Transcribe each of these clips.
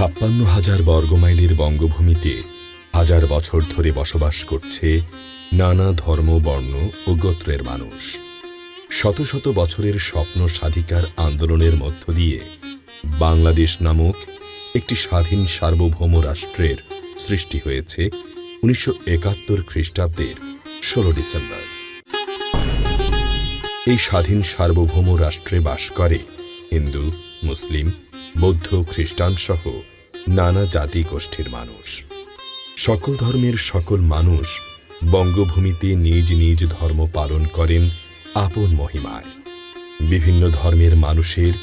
৫৬,০০০ বর্গমাইলের বঙ্গভূমিতে হাজার বছর ধরে বসবাস করছে নানা ধর্ম, বর্ণ ও গোত্রের মানুষ। শত শত বছরের স্বপ্ন সাধিকার আন্দোলনের মধ্য দিয়ে বাংলাদেশ নামক একটি স্বাধীন সার্বভৌম রাষ্ট্রের সৃষ্টি হয়েছে ১৯৭১ খ্রিস্টাব্দের ১৬ ডিসেম্বর। এই স্বাধীন সার্বভৌম রাষ্ট্রে বাস করে হিন্দু, মুসলিম, বৌদ্ধ, খ্রিস্টান সহ নানা জাতি গোষ্ঠীর মানুষ। সকল ধর্মের সকল মানুষ বঙ্গভূমিতে নিজ নিজ ধর্ম পালন করেন আপন মহিমায়। বিভিন্ন ধর্মের মানুষের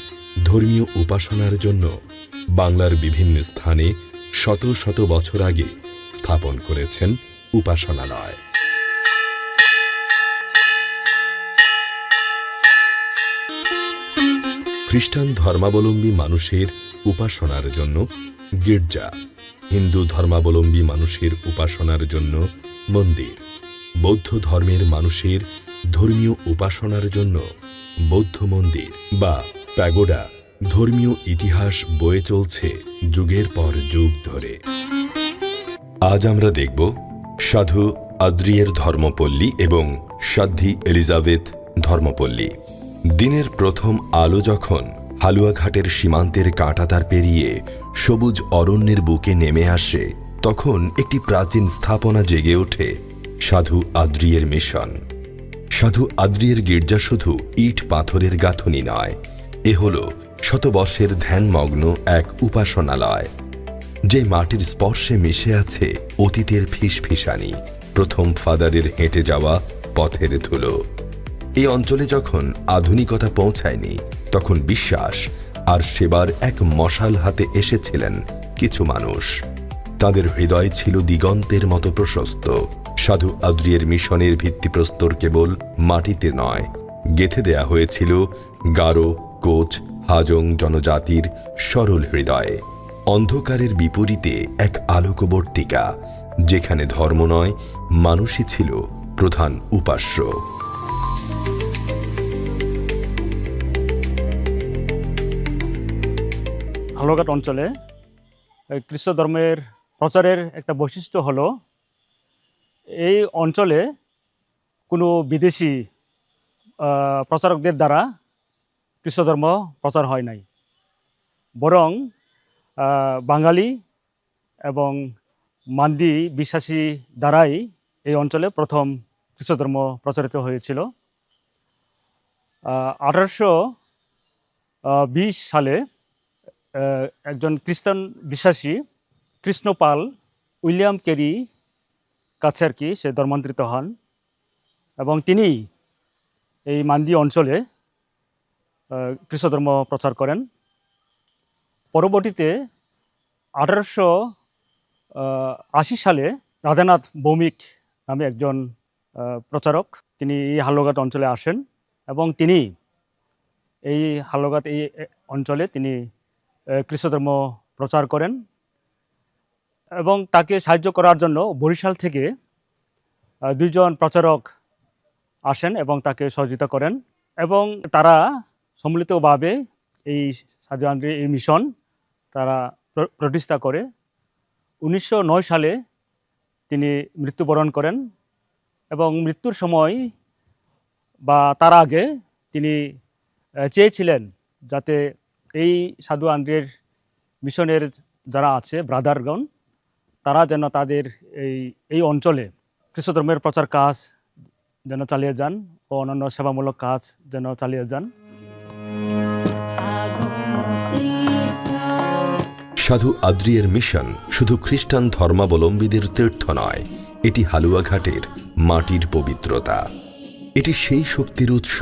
ধর্মীয় উপাসনার জন্য বাংলার বিভিন্ন স্থানে শত শত বছর আগে স্থাপন করেছেন উপাসনালয়। খ্রিস্টান ধর্মাবলম্বী মানুষের উপাসনার জন্য গির্জা, হিন্দু ধর্মাবলম্বী মানুষের উপাসনার জন্য মন্দির, বৌদ্ধ ধর্মের মানুষের ধর্মীয় উপাসনার জন্য বৌদ্ধ মন্দির বা প্যাগোডা ধর্মীয় ইতিহাস বয়ে চলছে যুগের পর যুগ ধরে। আজ আমরা দেখব সাধু আদ্রিয়ের ধর্মপল্লী এবং সাধ্বী এলিজাবেথ ধর্মপল্লী। দিনের প্রথম আলো যখন হালুয়াঘাটের সীমান্তের কাঁটাতার পেরিয়ে সবুজ অরণ্যের বুকে নেমে আসে, তখন একটি প্রাচীন স্থাপনা জেগে ওঠে, সাধু আদ্রিয়ের মিশন। সাধু আদ্রিয়ের গির্জা শুধু ইট পাথরের গাঁথনি নয়, এ হল শতবর্ষের ধ্যানমগ্ন এক উপাসনালয়, যে মাটির স্পর্শে মিশে আছে অতীতের ফিসফিসানি, প্রথম ফাদারের হেঁটে যাওয়া পথের ধুলো। এই অঞ্চলে যখন আধুনিকতা পৌঁছায়নি, তখন বিশ্বাস আর সেবার এক মশাল হাতে এসেছিলেন কিছু মানুষ। তাদের হৃদয় ছিল দিগন্তের মতো প্রশস্ত। সাধু আদ্রিয়ের মিশনের ভিত্তিপ্রস্তর কেবল মাটিতে নয়, গেঁথে দেয়া হয়েছিল গারো, কোচ, হাজং জনজাতির সরল হৃদয়ে। অন্ধকারের বিপরীতে এক আলোকবর্তিকা, যেখানে ধর্ম নয়, মানুষই ছিল প্রধান উপাস্য। হালুয়াঘাট অঞ্চলে খ্রিস্ট ধর্মের প্রচারের একটা বৈশিষ্ট্য হলো, এই অঞ্চলে কোনো বিদেশি প্রচারকদের দ্বারা খ্রিস্ট ধর্ম প্রচার হয় নাই, বরং বাঙালি এবং মান্দি বিশ্বাসী দ্বারাই এই অঞ্চলে প্রথম খ্রিস্ট ধর্ম প্রচারিত হয়েছিল। 1820 সালে একজন খ্রিস্টান বিশ্বাসী কৃষ্ণপাল উইলিয়াম কেরি কাছে আর কি সে ধর্মান্তরিত হন, এবং তিনি এই মান্দি অঞ্চলে খ্রিস্ট ধর্ম প্রচার করেন। পরবর্তীতে 1880 সালে রাধানাথ ভৌমিক নামে একজন প্রচারক, তিনি এই হালুয়াঘাট অঞ্চলে আসেন এবং তিনি এই হালুয়াঘাট এই অঞ্চলে তিনি খ্রিস্ট ধর্ম প্রচার করেন, এবং তাকে সাহায্য করার জন্য বরিশাল থেকে 2 জন প্রচারক আসেন এবং তাকে সহযোগিতা করেন, এবং তারা সম্মিলিতভাবে এই সাধু আদ্রিয়ের এই মিশন তারা প্রতিষ্ঠা করে। 1909 সালে তিনি মৃত্যুবরণ করেন, এবং মৃত্যুর সময় বা তার আগে তিনি চেয়েছিলেন যাতে এই সাধু আদ্রিয়ের মিশনের যারা আছে ব্রাদারগণ, তারা যেন তাদের এই অঞ্চলে খ্রিস্ট ধর্মের প্রচার কাজ যেন চালিয়ে যান ও অন্যান্য সেবামূলক কাজ যেন চালিয়ে যান। সাধু আদ্রিয়ের মিশন শুধু খ্রিস্টান ধর্মাবলম্বীদের তীর্থ নয়, এটি হালুয়াঘাটের মাটির পবিত্রতা। এটি সেই শক্তির উৎস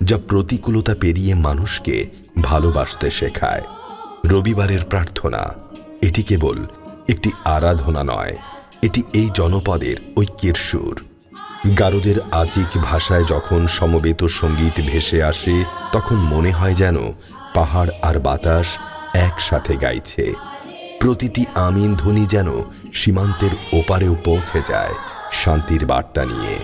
যা প্রতিকূলতা পেরিয়ে মানুষকে ভালোবাসতে শেখায়। রবিবারের প্রার্থনা, এটি কেবল একটি আরাধনা নয়, এটি এই জনপদের ঐক্যের সুর। গারোদের আতিক ভাষায় যখন সমবেত সঙ্গীত ভেসে আসে, তখন মনে হয় যেন পাহাড় আর বাতাস একসাথে গাইছে। প্রতিটি আমিন ধ্বনি যেন সীমান্তের ওপারেও পৌঁছে যায় শান্তির বার্তা নিয়ে।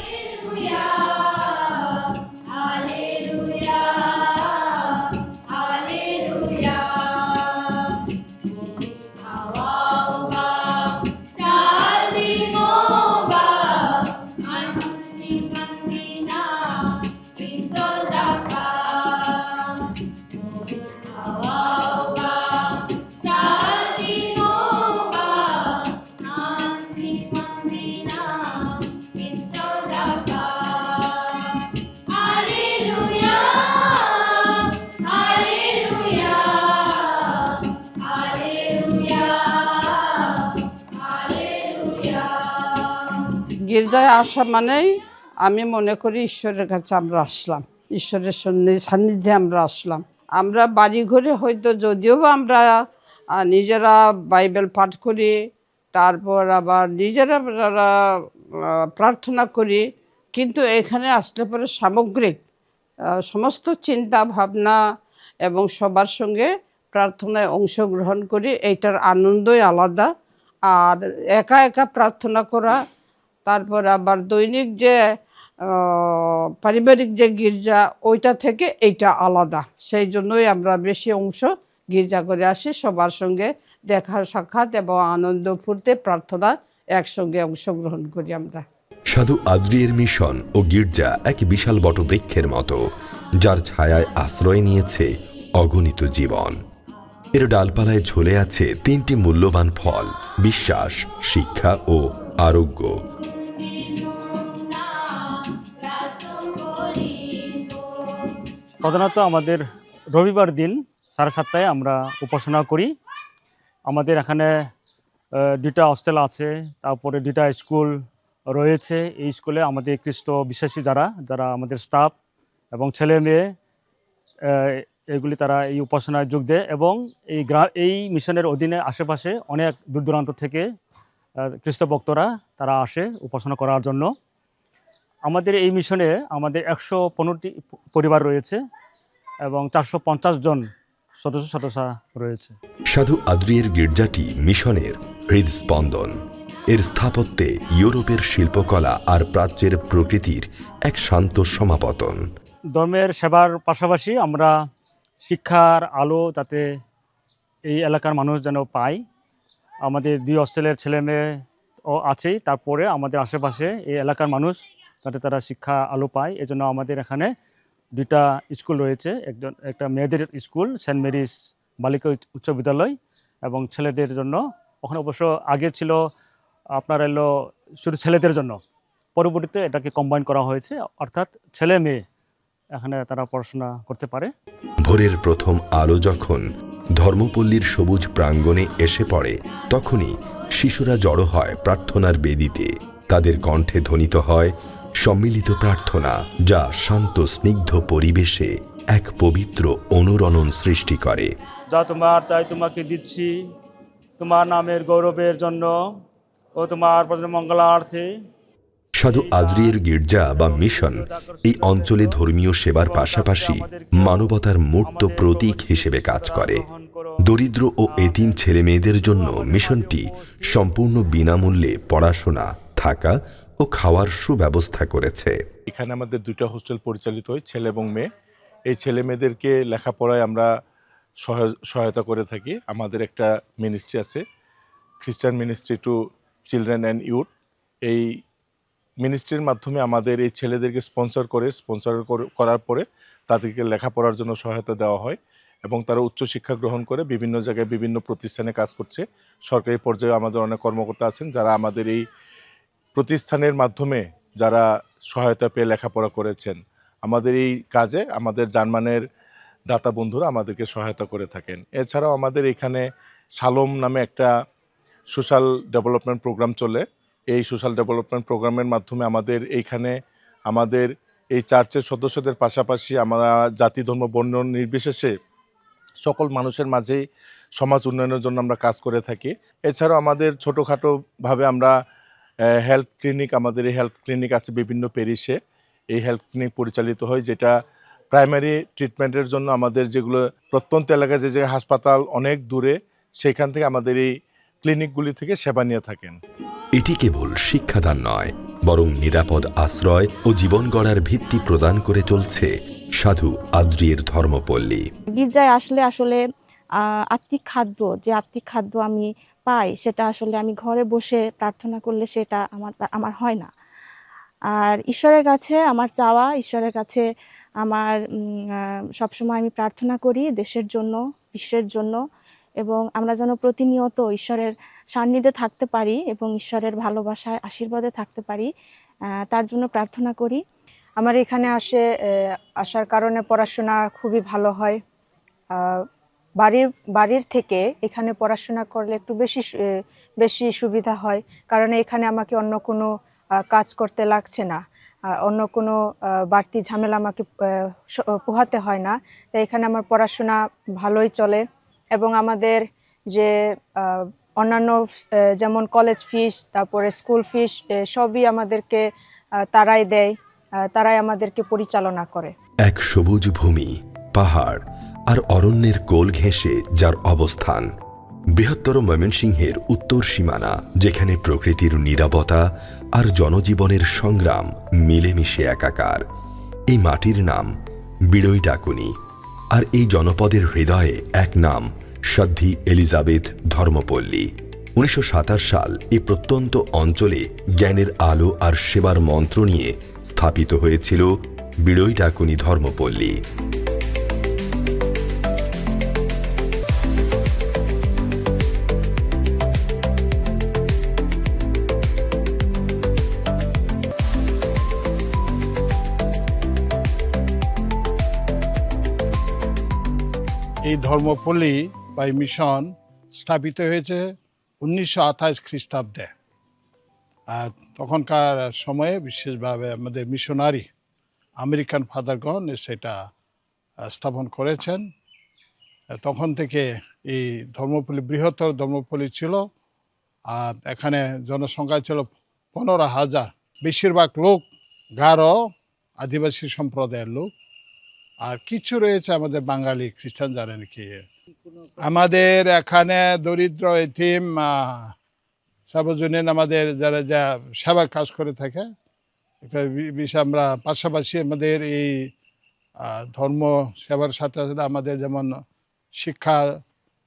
গির্জায় আসা মানেই আমি মনে করি ঈশ্বরের কাছে আমরা আসলাম, ঈশ্বরের সান্নিধ্যে আমরা আসলাম। আমরা বাড়ি ঘরে হয়তো যদিও বা আমরা নিজেরা বাইবেল পাঠ করি, তারপর আবার নিজেরা প্রার্থনা করি, কিন্তু এখানে আসলে পরে সামগ্রিক সমস্ত চিন্তা ভাবনা এবং সবার সঙ্গে প্রার্থনায় অংশগ্রহণ করি। এইটার আনন্দই আলাদা। আর একা একা প্রার্থনা করা, তারপর আবার দৈনিক যে পারিবারিক যে গির্জা, ওইটা থেকে এইটা আলাদা। সেই জন্যই আমরা বেশি অংশ গির্জা করে আসি, সবার সঙ্গে দেখা সাক্ষাৎ এবং আনন্দ ফুর্তে প্রার্থনা একসঙ্গে অংশগ্রহণ করি আমরা। সাধু আদ্রিয়ের মিশন ও গির্জা এক বিশাল বটবৃক্ষের মতো, যার ছায়ায় আশ্রয় নিয়েছে অগণিত জীবন। এর ডালপালায় ঝুলে আছে 3টি মূল্যবান ফল: বিশ্বাস, শিক্ষা ও আরোগ্য। প্রধানত আমাদের রবিবার দিন 7:30 আমরা উপাসনা করি। আমাদের এখানে 2টা হস্টেল আছে, তারপরে 2টা স্কুল রয়েছে। এই স্কুলে আমাদের খ্রিস্ট বিশ্বাসী যারা আমাদের স্টাফ এবং ছেলে মেয়ে এগুলি তারা এই উপাসনায় যোগ দেয়। এবং এই মিশনের অধীনে আশেপাশে অনেক দূর দূরান্ত থেকে খ্রিস্ট ভক্তরা তারা আসে উপাসনা করার জন্য। আমাদের এই মিশনে আমাদের 115টি পরিবার রয়েছে এবং 450 জন সদস্য রয়েছে। সাধু আদ্রিয়ের গির্জাটি মিশনের হৃদস্পন্দন। এর স্থাপত্যে ইউরোপের শিল্পকলা আর প্রাচ্যের প্রকৃতির এক শান্ত সমাপতন। ধর্মের সেবার পাশাপাশি আমরা শিক্ষার আলো যাতে এই এলাকার মানুষ যেন পায়। আমাদের 2 হস্টেলের ছেলে মেয়ে আছেই, তারপরে আমাদের আশেপাশে এই এলাকার মানুষ যাতে তারা শিক্ষা আলো পায়, এজন্য আমাদের এখানে 2টা স্কুল রয়েছে। একটা মেয়েদের স্কুল সেন্ট মেরিস বালিকা উচ্চ বিদ্যালয়, এবং ছেলেদের জন্য ওখানে অবশ্য আগে ছিল আপনার শুধু ছেলেদের জন্য, পরবর্তীতে এটাকে কম্বাইন করা হয়েছে, অর্থাৎ ছেলে মেয়ে এখানে তারা পড়াশোনা করতে পারে। ভোরের প্রথম আলো যখন ধর্মপল্লীর সবুজ প্রাঙ্গণে এসে পড়ে, তখনই শিশুরা জড়ো হয় প্রার্থনার বেদিতে। তাদের কণ্ঠে ধ্বনিত হয় সম্মিলিত প্রার্থনা, যা শান্ত স্নিগ্ধ পরিবেশে এক পবিত্র অনুরণন সৃষ্টি করে। যা তোমার তাই তোমাকে দিচ্ছি, তোমার নামের গৌরবের জন্য ও তোমার মঙ্গলার্থে। সাধু আদ্রিয়ের গির্জা বা মিশন এই অঞ্চলে ধর্মীয় সেবার পাশাপাশি মানবতার মূর্ত প্রতীক হিসেবে কাজ করে। দরিদ্র ও এতিম ছেলে মেয়েদের জন্য মিশনটি সম্পূর্ণ বিনামূল্যে পড়াশোনা, থাকা ও খাওয়ার সুব্যবস্থা করেছে। এখানে আমাদের 2টা হোস্টেল পরিচালিত হয়, ছেলে এবং মেয়ে। এই ছেলে মেয়েদেরকে লেখাপড়ায় আমরা সহায়তা করে থাকি। আমাদের একটা মিনিস্ট্রি আছে, Christian ministry to children and youth. এই মিনিস্ট্রির মাধ্যমে আমাদের এই ছেলেদেরকে স্পন্সর করার পরে তাদেরকে লেখাপড়ার জন্য সহায়তা দেওয়া হয়, এবং তারা উচ্চশিক্ষা গ্রহণ করে বিভিন্ন জায়গায় বিভিন্ন প্রতিষ্ঠানে কাজ করছে। সরকারি পর্যায়ে আমাদের অনেক কর্মকর্তা আছেন যারা আমাদের এই প্রতিষ্ঠানের মাধ্যমে যারা সহায়তা পেয়ে লেখাপড়া করেছেন। আমাদের এই কাজে আমাদের জার্মানের দাতা বন্ধুরা আমাদেরকে সহায়তা করে থাকেন। এছাড়াও আমাদের এখানে শাሎም নামে একটা সোশ্যাল ডেভেলপমেন্ট প্রোগ্রাম চলে। এই সোশ্যাল ডেভেলপমেন্ট প্রোগ্রামের মাধ্যমে আমাদের এই চার্চের সদস্যদের পাশাপাশি আমরা জাতি ধর্ম বর্ণ নির্বিশেষে সকল মানুষের মাঝেই সমাজ উন্নয়নের জন্য আমরা কাজ করে থাকি। এছাড়াও আমাদের ছোটোখাটোভাবে আমরা হেলথ ক্লিনিক, আমাদের এই হেলথ ক্লিনিক আছে বিভিন্ন প্যারিশে। এই হেলথ ক্লিনিক পরিচালিত হয়, যেটা প্রাইমারি ট্রিটমেন্টের জন্য আমাদের যেগুলো প্রত্যন্ত এলাকায় যে হাসপাতাল অনেক দূরে, সেখান থেকে আমাদের এই ক্লিনিকগুলি থেকে সেবা নিয়ে থাকেন। এটি কেবল শিক্ষাদান নয়, বরং নিরাপদ আশ্রয় ও জীবন গড়ার ভিত্তি প্রদান করে চলছে সাধু আদ্রিয়ের ধর্মপল্লী। গির্জায় আসলে আত্মিক খাদ্য আমি পাই, সেটা আসলে আমি ঘরে বসে প্রার্থনা করলে সেটা আমার হয় না। আর ঈশ্বরের কাছে আমার চাওয়া, ঈশ্বরের কাছে আমার সবসময় আমি প্রার্থনা করি দেশের জন্য, বিশ্বের জন্য, এবং আমরা যেন প্রতিনিয়ত ঈশ্বরের সান্নিধ্যে থাকতে পারি এবং ঈশ্বরের ভালোবাসায় আশীর্বাদে থাকতে পারি, তার জন্য প্রার্থনা করি। আমার এখানে আসার কারণে পড়াশোনা খুবই ভালো হয়। বাড়ির থেকে এখানে পড়াশোনা করলে একটু বেশি সুবিধা হয়, কারণ এখানে আমাকে অন্য কোনো কাজ করতে লাগছে না, অন্য কোনো বাড়তি ঝামেলা আমাকে পোহাতে হয় না। তো এখানে আমার পড়াশোনা ভালোই চলে এবং আমাদের যে অন্যান্য যেমন কলেজ ফিস, তারপরে স্কুল ফিস, সবই আমাদেরকে তারাই দেয়, তারাই আমাদেরকে পরিচালনা করে। এক সবুজ ভূমি, পাহাড় আর অরণ্যের কোল ঘেঁষে যার অবস্থান, বৃহত্তর ময়মনসিংহের উত্তর সীমানা, যেখানে প্রকৃতির নীরবতা আর জনজীবনের সংগ্রাম মিলেমিশে একাকার। এই মাটির নাম বিড়ইডাকুনি, আর এই জনপদের হৃদয়ে এক নাম সাধ্বী এলিজাবেথ ধর্মপল্লী। 1927 সাল এই প্রত্যন্ত অঞ্চলে জ্ঞানের আলো আর সেবার মন্ত্র নিয়ে স্থাপিত হয়েছিল বিড়ইডাকুনি ধর্মপল্লী। এই ধর্মপল্লী বা মিশন স্থাপিত হয়েছে 1928 খ্রিস্টাব্দে। আর তখনকার সময়ে বিশেষভাবে আমাদের মিশনারি আমেরিকান ফাদারগণ সেটা স্থাপন করেছেন। তখন থেকে এই ধর্মপল্লী বৃহত্তর ধর্মপল্লী ছিল। আর এখানে জনসংখ্যা ছিল 15,000। বেশিরভাগ লোক গারো আদিবাসী সম্প্রদায়ের লোক, আর কিছু রয়েছে আমাদের বাঙালি খ্রিস্টান যারা নাকি। আমাদের এখানে দরিদ্র এতিম সার্বজনীন আমাদের যারা যা সেবা কাজ করে থাকে, আমরা পাশাপাশি আমাদের এই ধর্ম সেবার সাথে সাথে আমাদের যেমন শিক্ষা,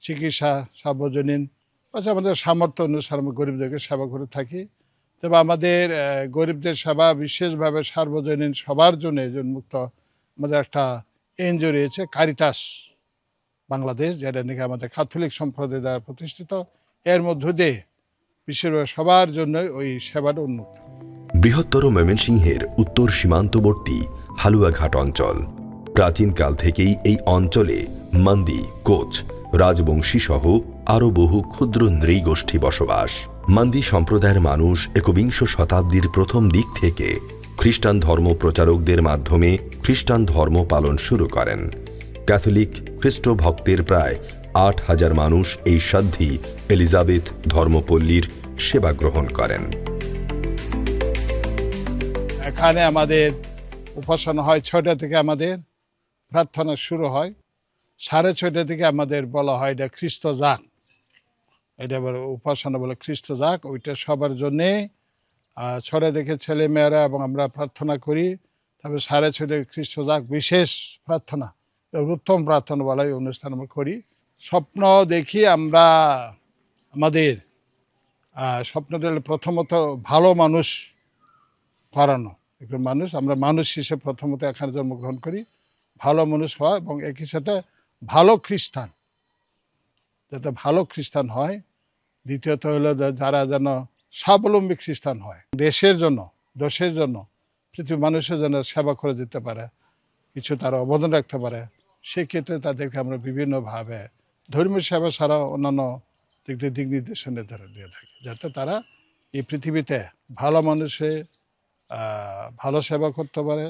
চিকিৎসা, সার্বজনীন আমাদের সামর্থ্য অনুসারে আমরা গরিবদেরকে সেবা করে থাকি। তবে আমাদের গরিবদের সেবা বিশেষভাবে সার্বজনীন সবার জন্য উন্মুক্ত আমাদের একটা এনজিও রয়েছে, কারিতাস বাংলাদেশ, যেটা নাকি আমাদের ক্যাথলিক সম্প্রদায় দ্বারা প্রতিষ্ঠিত। এর মধ্য দিয়ে বিশেষভাবে সবার জন্য ওই সেবাটা উন্মুক্ত। বৃহত্তর ময়মনসিংহের উত্তর সীমান্তবর্তী হালুয়াঘাট অঞ্চল। প্রাচীনকাল থেকেই এই অঞ্চলে মান্দি, কোচ, রাজবংশী সহ আরও বহু ক্ষুদ্র নৃগোষ্ঠী বসবাস। মান্দি সম্প্রদায়ের মানুষ 21 শতাব্দীর প্রথম দিক থেকে খ্রিস্টান ধর্ম প্রচারকদের মাধ্যমে খ্রিস্টান ধর্ম পালন শুরু করেন। ক্যাথলিক খ্রিস্ট ভক্তের প্রায় 8,000 মানুষ এই সাধ্বী এলিজাবেথ ধর্মপল্লীর সেবা গ্রহণ করেন। এখানে আমাদের উপাসনা হয় 6টা থেকে, আমাদের প্রার্থনা শুরু হয় 6:30 থেকে। আমাদের বলা হয় এটা খ্রিস্ট জাগ, এটা উপাসনা বলে খ্রিস্ট জাগ। ওইটা সবার জন্যে 6টা থেকে ছেলে মেয়েরা এবং আমরা প্রার্থনা করি। তারপরে 6:30 খ্রিস্ট জাগ বিশেষ প্রার্থনা, উত্তম প্রার্থনা বলা এই অনুষ্ঠান আমরা করি। স্বপ্ন দেখি আমরা, আমাদের স্বপ্ন দিলে প্রথমত ভালো মানুষ করানো। একজন মানুষ, আমরা মানুষ হিসেবে প্রথমত এখানে জন্মগ্রহণ করি, ভালো মানুষ হওয়া এবং একই সাথে ভালো খ্রিস্টান, যাতে ভালো খ্রিস্টান হয়। দ্বিতীয়ত হলো যারা যেন স্বাবলম্বী খ্রিস্টান হয়, দেশের জন্য, দেশের জন্য, পৃথিবীর মানুষের জন্য সেবা করে দিতে পারে, কিছু তারা অবদান রাখতে পারে। সেক্ষেত্রে তাদেরকে আমরা বিভিন্নভাবে ধর্মীয় সেবা ছাড়াও অন্যান্য দিক নির্দেশনা দিয়ে থাকি, যাতে তারা এই পৃথিবীতে ভালো মানুষে ভালো সেবা করতে পারে,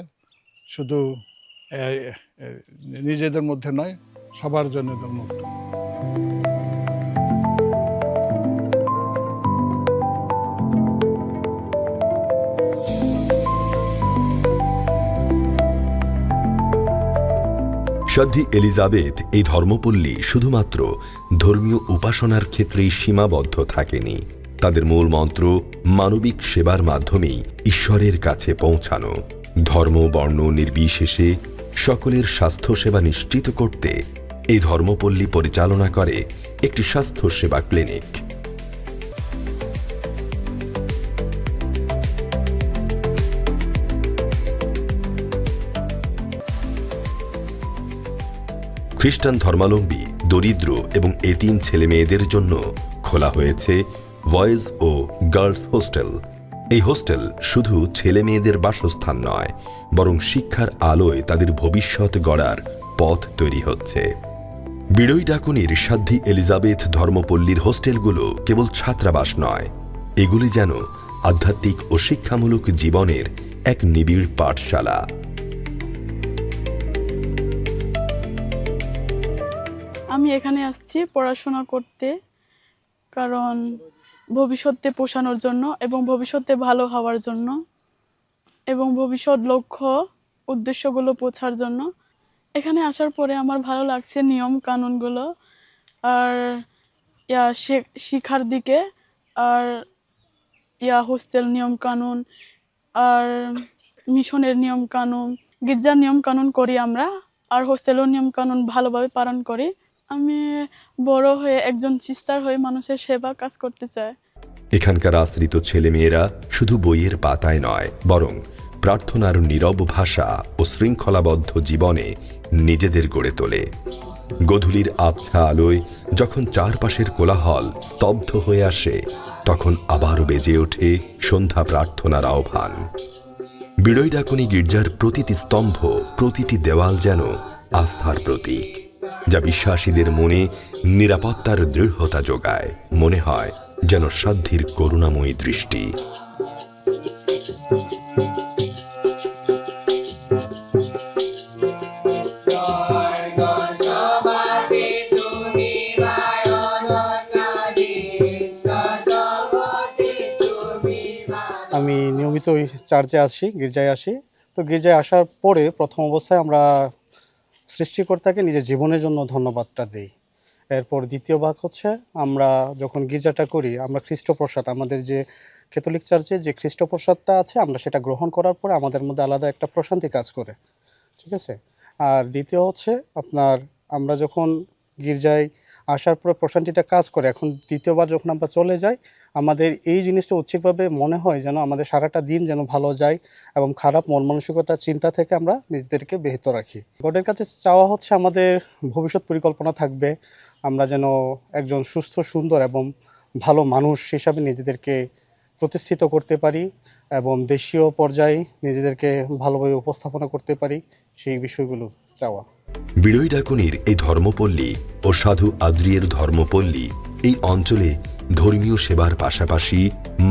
শুধু নিজেদের মধ্যে নয়, সবার জন্য মুক্ত। সাধ্বী এলিজাবেথ এই ধর্মপল্লী শুধুমাত্র ধর্মীয় উপাসনার ক্ষেত্রেই সীমাবদ্ধ থাকেনি। তাদের মূল মন্ত্র মানবিক সেবার মাধ্যমেই ঈশ্বরের কাছে পৌঁছানো। ধর্ম বর্ণ নির্বিশেষে সকলের স্বাস্থ্য সেবা নিশ্চিত করতে এই ধর্মপল্লী পরিচালনা করে একটি স্বাস্থ্য সেবা ক্লিনিক। খ্রিস্টান ধর্মাবলম্বী দরিদ্র এবং এতিম ছেলেমেয়েদের জন্য খোলা হয়েছে বয়েজ ও গার্লস হোস্টেল। এই হোস্টেল শুধু ছেলে মেয়েদের বাসস্থান নয়, বরং শিক্ষার আলোয় তাদের ভবিষ্যৎ গড়ার পথ তৈরি হচ্ছে। বিড়ইডাকুনির সাধ্বী এলিজাবেথ ধর্মপল্লীর হোস্টেলগুলো কেবল ছাত্রাবাস নয়, এগুলি যেন আধ্যাত্মিক ও শিক্ষামূলক জীবনের এক নিবিড় পাঠশালা। আমি এখানে আসছি পড়াশোনা করতে, কারণ ভবিষ্যতে পোষানোর জন্য এবং ভবিষ্যতে ভালো হওয়ার জন্য এবং ভবিষ্যৎ লক্ষ্য উদ্দেশ্যগুলো পৌঁছার জন্য। এখানে আসার পরে আমার ভালো লাগছে নিয়ম কানুনগুলো আর শিক্ষার দিকে, আর হোস্টেল নিয়ম কানুন আর মিশনের নিয়ম কানুন, গির্জার নিয়ম কানুন করি আমরা, আর হোস্টেলের নিয়ম কানুন ভালোভাবে পালন করি। আমি বড় হয়ে একজন সিস্টার হয়ে মানুষের সেবা কাজ করতে চাই। এখানকার আশ্রিত ছেলেমেয়েরা শুধু বইয়ের পাতায় নয়, বরং প্রার্থনার নীরব ভাষা ও শৃঙ্খলাবদ্ধ জীবনে নিজেদের গড়ে তোলে। গোধূলির আবছা আলোয় যখন চারপাশের কোলাহল স্তব্ধ হয়ে আসে, তখন আবারও বেজে ওঠে সন্ধ্যা প্রার্থনার আহ্বান। বিড়ইডাকুনি গির্জার প্রতিটি স্তম্ভ, প্রতিটি দেওয়াল যেন আস্থার প্রতীক, যা বিশ্বাসীদের মনে নিরাপত্তার দৃঢ়তা যোগায়। মনে হয় যেন সাধ্যের করুণাময়ী দৃষ্টি। আমি নিয়মিত ওই চার্চে আসি, গির্জায় আসি। তো গির্জায় আসার পরে প্রথম অবস্থায় আমরা সৃষ্টিকর্তাকে নিজের জীবনের জন্য ধন্যবাদটা দিই। এরপর দ্বিতীয় ভাগ হচ্ছে আমরা যখন গির্জাটা করি, আমরা খ্রিস্টপ্রসাদ, আমাদের যে ক্যাথলিক চার্চে যে খ্রিস্টপ্রসাদটা আছে, আমরা সেটা গ্রহণ করার পরে আমাদের মধ্যে আলাদা একটা প্রশান্তি কাজ করে, ঠিক আছে। আর দ্বিতীয় হচ্ছে আপনার আমরা যখন গির্জায় আসার পরে প্রশান্তিটা কাজ করে, এখন দ্বিতীয়বার যখন আমরা চলে যাই, আমাদের এই জিনিসটা উচ্ছিকভাবে মনে হয় যেন আমাদের সারাটা দিন যেন ভালো যায় এবং খারাপ মন মানসিকতার চিন্তা থেকে আমরা নিজেদেরকে বিরত রাখি। গডের কাছে চাওয়া হচ্ছে আমাদের ভবিষ্যৎ পরিকল্পনা থাকবে, আমরা যেন একজন সুস্থ, সুন্দর এবং ভালো মানুষ হিসাবে নিজেদেরকে প্রতিষ্ঠিত করতে পারি এবং দেশীয় পর্যায়ে নিজেদেরকে ভালোভাবে উপস্থাপনা করতে পারি, সেই বিষয়গুলো চাওয়া। বিড়ইডাকুনির এই ধর্মপল্লী ও সাধু আদ্রিয়ের ধর্মপল্লী এই অঞ্চলে ধর্মীয় সেবার পাশাপাশি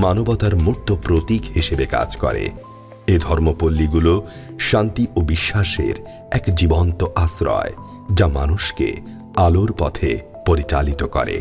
মানবতার মূর্ত প্রতীক হিসেবে কাজ করে। এই ধর্মপল্লীগুলো শান্তি ও বিশ্বাসের এক জীবন্ত আশ্রয়, যা মানুষকে আলোর পথে পরিচালিত করে।